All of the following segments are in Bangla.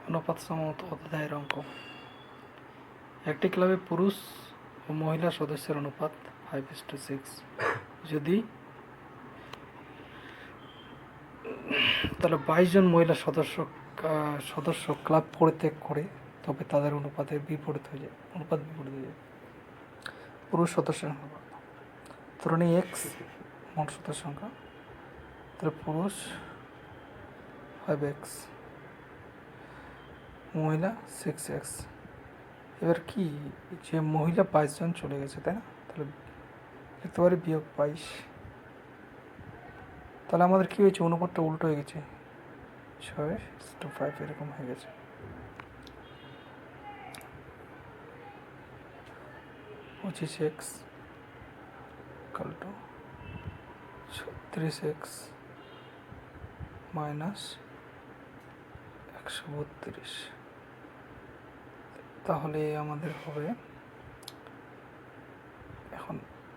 অনুপাত সম্মত অধ্যায়ের অঙ্ক। একটি ক্লাবে পুরুষ ও মহিলা সদস্যের অনুপাত 5:6। যদি তাহলে 22 জন মহিলা সদস্য ক্লাব পরিত্যাগ করে, তবে তাদের অনুপাত বিপরীত হয়ে যায়। পুরুষ সদস্যের অনুপাত ধরুন এক্স মোট সদস্য সংখ্যা, তাহলে পুরুষ 5x, মহিলা 6x। এবার কি, যে মহিলা 22 জন চলে গেছে, তাই না? তাহলে লিখতে পারি -22। তাহলে আমাদের কি হয়েছে, অনুপাতটা উল্টো হয়ে গেছে, 6:5 এরকম হয়ে গেছে। -25x = 36x - 132। তাহলে আমাদের হবে, এখন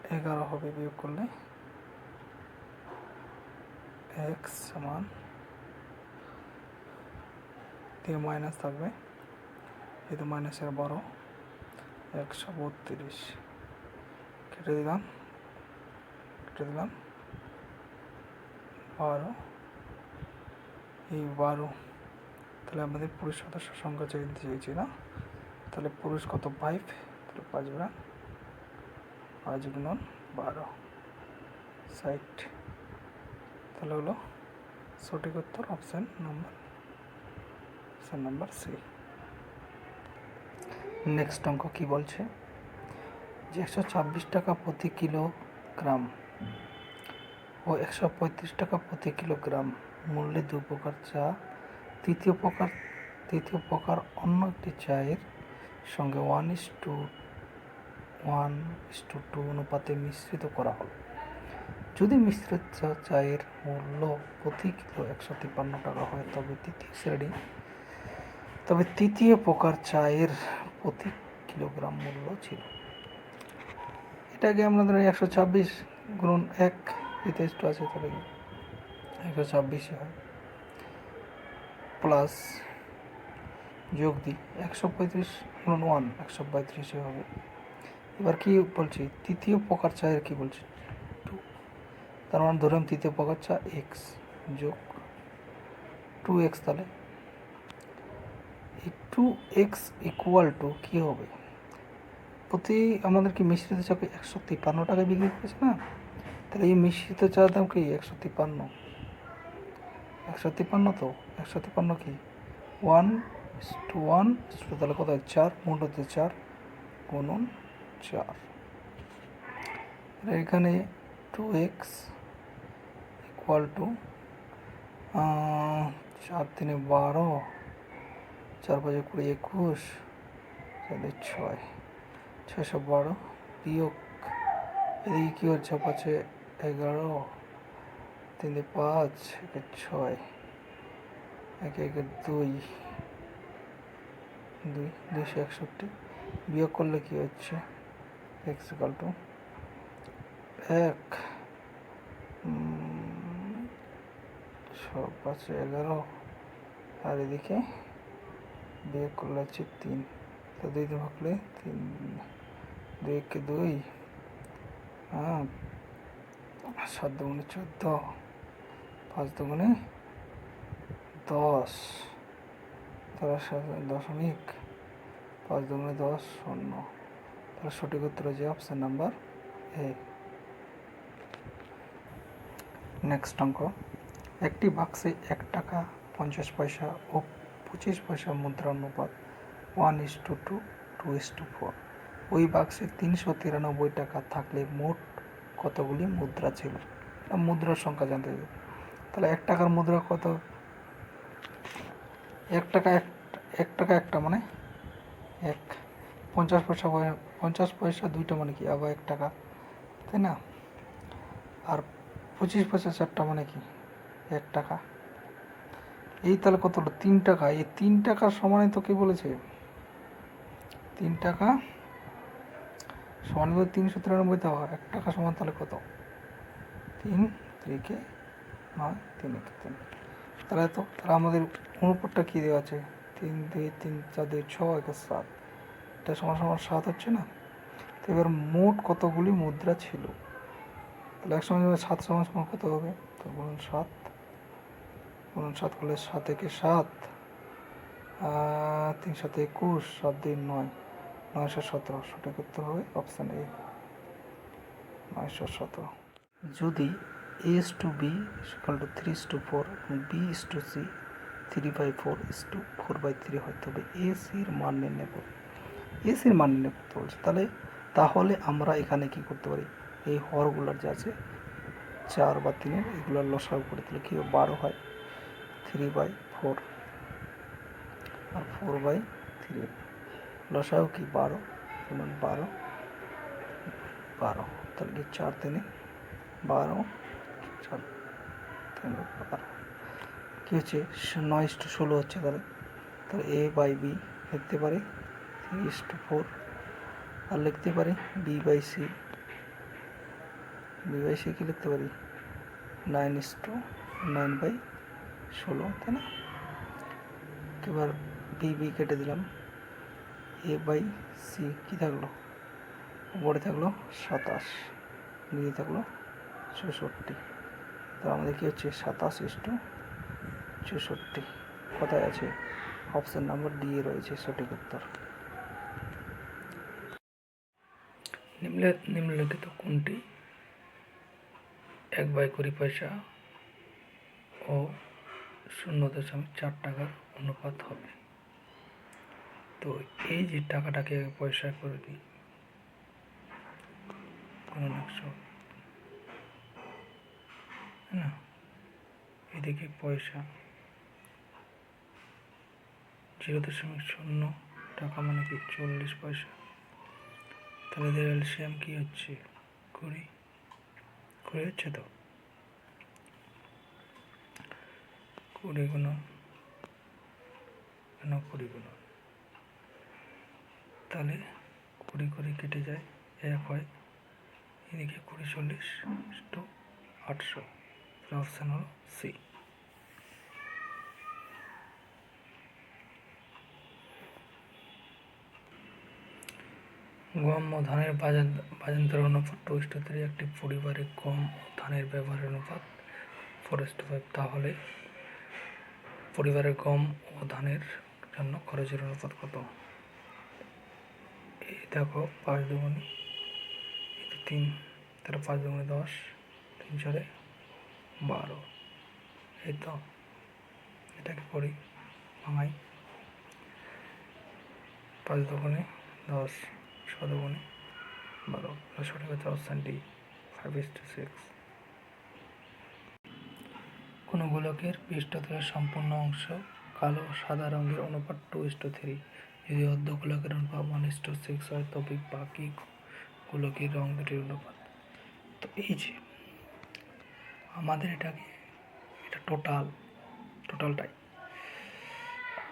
11 হবে, বিয়োগ করলে x সমান দিয়ে মাইনাস থাকবে, যেহেতু মাইনাসের 12, 132 কেটে দিলাম 12, এই 12। তাহলে আমাদের পুরুষ সদস্য সংখ্যা চেয়েছি না? তাহলে পুরুষ কত, 5, তাহলে 5 × 12 60। তাহলে হলো সঠিক উত্তর অপশান নাম্বার সি। নেক্সট অঙ্ক কি বলছে, যে 126 টাকা প্রতি কিলোগ্রাম ও 135 টাকা প্রতি কিলোগ্রাম মূল্যে 2 প্রকার চা তৃতীয় প্রকার অন্য একটি চায়ের সঙ্গে 1:1:2 অনুপাতে মিশ্রিত করা হলো। যদি মিশ্রিত চায়ের মূল্য প্রতি কিলো 153 টাকা হয়, তবে তৃতীয় প্রকার চায়ের প্রতি কিলোগ্রাম মূল্য ছিল। এটাকে আমরা ধরো 126 গুণন 1, ইতিহাসটা আছে, তাহলে 126 হয়, প্লাস যোগ দিই 135 গুণন 1, 132 হবে। এবার কি বলছি, তৃতীয় প্রকার চায়ের কি বলছি, 2। তার মানে ধরুন তৃতীয় প্রকার চা x যোগ 2x, তাহলে এই 2x = কি হবে, আমাদের কি মিশ্রিত চাকে 153 টাকায় বিক্রি করেছে না? তাহলে এই মিশ্রিত চার দাম কি 153, তো 153 কি 1:1, তাহলে কত হয় 4, মোট হচ্ছে 4 গুণন 4। এখানে 2x = 4 × 3 = 12, 4 × 5 = 20, 21, তাহলে 612 বিয়োগ, এদিকে কি হচ্ছে, 5 × 11, 3 × 5 = 6, 1 × 2, 261 বিয়োগ করলে কি হচ্ছে, x = 1, 5 × 11, আর এদিকে বিয়োগ করলে হচ্ছে 3, তো 2 দিয়ে ভাগলে 3, 2 × 2, 7 × 14, 5 × 10, তাহলে 5 × 10 0। তাহলে সঠিক উত্তর হচ্ছে অপশান নাম্বার এ। নেক্সট অঙ্ক, একটি বাক্সে 1 টাকা 50 পয়সা ও 25 পয়সা মুদ্রার অনুপাত 1:2:4। ওই বাক্সে 393 টাকা থাকলে মোট কতগুলি মুদ্রা ছিল? মুদ্রার সংখ্যা জানতে হবে। তাহলে 1 টাকার মুদ্রা কত, 1 টাকা একটা মানে 1, 50 পয়সা 2টা মানে কি আবার 1 টাকা, তাই না? আর 25 পয়সা 4টা মানে কি 1 টাকা। এই তাহলে কত হলো, 3 টাকা। এই 3 টাকার সমানে তো কি বলেছে, 3 টাকা সমান 393 দেওয়া, 1 টাকা সমান তাহলে কত, 3 3 9, 3 1 3। তাহলে আমাদের অনুপাতটা কি দেওয়া আছে, 3 2 3 4 2 6 1 7, এটা সমান সমান 7 হচ্ছে না? তো এবার মোট কতগুলি মুদ্রা ছিল, তাহলে এক সময় 7 সমান সমান কত হবে? তো বলুন 7 করলে 7 একে 7, 3 7 21, 7 2 9, 917। সঠিক উত্তর হবে অপশান এ, 917। যদি A/B = 3:4 এবং B/C 3/4 4/3 হয়, তবে AC-র মান নির্ণয় করুন। AC-র মান নির্ণয় করতে বলছে, তাহলে আমরা এখানে কি করতে পারি, এই হরগুলার যে আছে 4 বা 3 এগুলোর লসাগু করে দিলে কি 12 হয়, 3/4 আর 4/3, লসাগু কি 12, 12, তাহলে কি 4 3 12, 4 3 12, কী হচ্ছে 9:16 হচ্ছে। তাহলে A/B লিখতে পারি 3:4, আর লিখতে পারি B/C কি লিখতে পারি 9:9/16, তাই না? এবার B কেটে দিলাম, A/C কী থাকলো, উপরে থাকলো 27, নিচে থাকলো 64। তাহলে আমাদের কী হচ্ছে 27:64 কোথায় আছে? অপশান নাম্বার ডি এ রয়েছে সঠিক উত্তর। নিম্নলিখিত কোনটি 1/20 ও 0.4 টাকার অনুপাত হবে? তো এই যে টাকাটাকে পয়সায় করে দিই, কোনো 100, না, এদিকে পয়সা 0.0 টাকা মানে কি 40 পয়সা, তাহলে এদের এলসিএম কি হচ্ছে 20 হচ্ছে, তো 20 গুণন 20 গুণন, তাহলে 20 কেটে যায়, 1 হয়, এদিকে 20 40 800, অপশান হলো সি। গম ও ধানের বাজান্তর অনুপাত 2:3, একটি পরিবারে গম ও ধানের ব্যবহারের অনুপাত 4:5, তাহলে পরিবারের গম ও ধানের জন্য খরচের অনুপাত কত? এই দেখো 5 দুগুণে 3, তাহলে 5 দুগুণে 10, 3 4 12, এই তো এটাকে করি ভাঙাই, 5 দুগুণে 10, 6 দুগুণে 12, সঠিক হচ্ছে অপশান ডি 5:6। কোনো গোলকের পৃষ্ঠতলের সম্পূর্ণ অংশ কালো ও সাদা রঙের অনুপাত 2:3, যদি অর্ধ গোলকের অনুপাত 1:6 হয়, তবে বাকি গোলকের রং দুটির অনুপাত। তো এই যে আমাদের এটা টোটালটাই,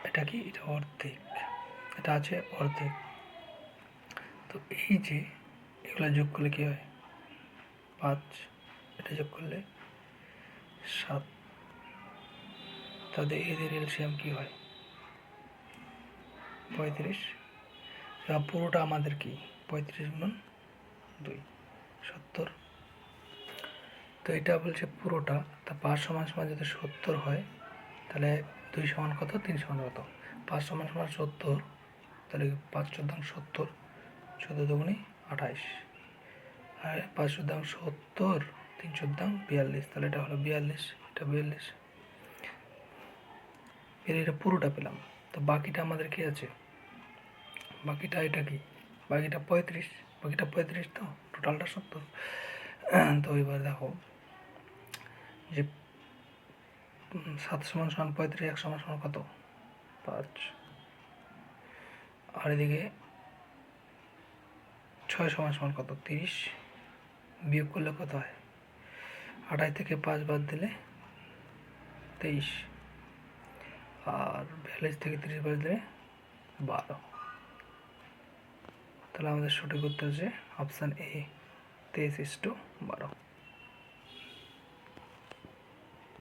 এটা কি, এটা অর্ধেক, এটা আছে অর্ধেক। তো এই যে এগুলো যোগ করলে কি হয় 5, এটা যোগ করলে 7, তাদের এদের এলসিএম কি হয় 35, এবং পুরোটা আমাদের কি 35 গুণন 2 70। তো এটা বলছে পুরোটা, তা 5 সমান সমান যদি 70 হয়, তাহলে 2 সমান কত, 3 সমান কত? 5 সমান সমান 70, তাহলে 5 14 70, 14 দুগুণে 28, আর 5 14 70, 3 14 42, তাহলে এটা হলো 42, এটা 42, এটা পুরোটা পেলাম। তো বাকিটা আমাদের কি আছে, বাকিটা এটা কি, বাকিটা 35, তো টোটালটা 70। তো এবার দেখো যে 7 সমান সমান 35, 1 সমান সমান কত 5, আর এদিকে 6 সমান সমান কত 30, বিয়োগ করলে কত হয় 28 থেকে 5 বাদ দিলে 23, আর 42 থেকে 30 বাদ দিলে 12। তাহলে আমাদের সঠিক উত্তর হচ্ছে অপশান এ 23:12।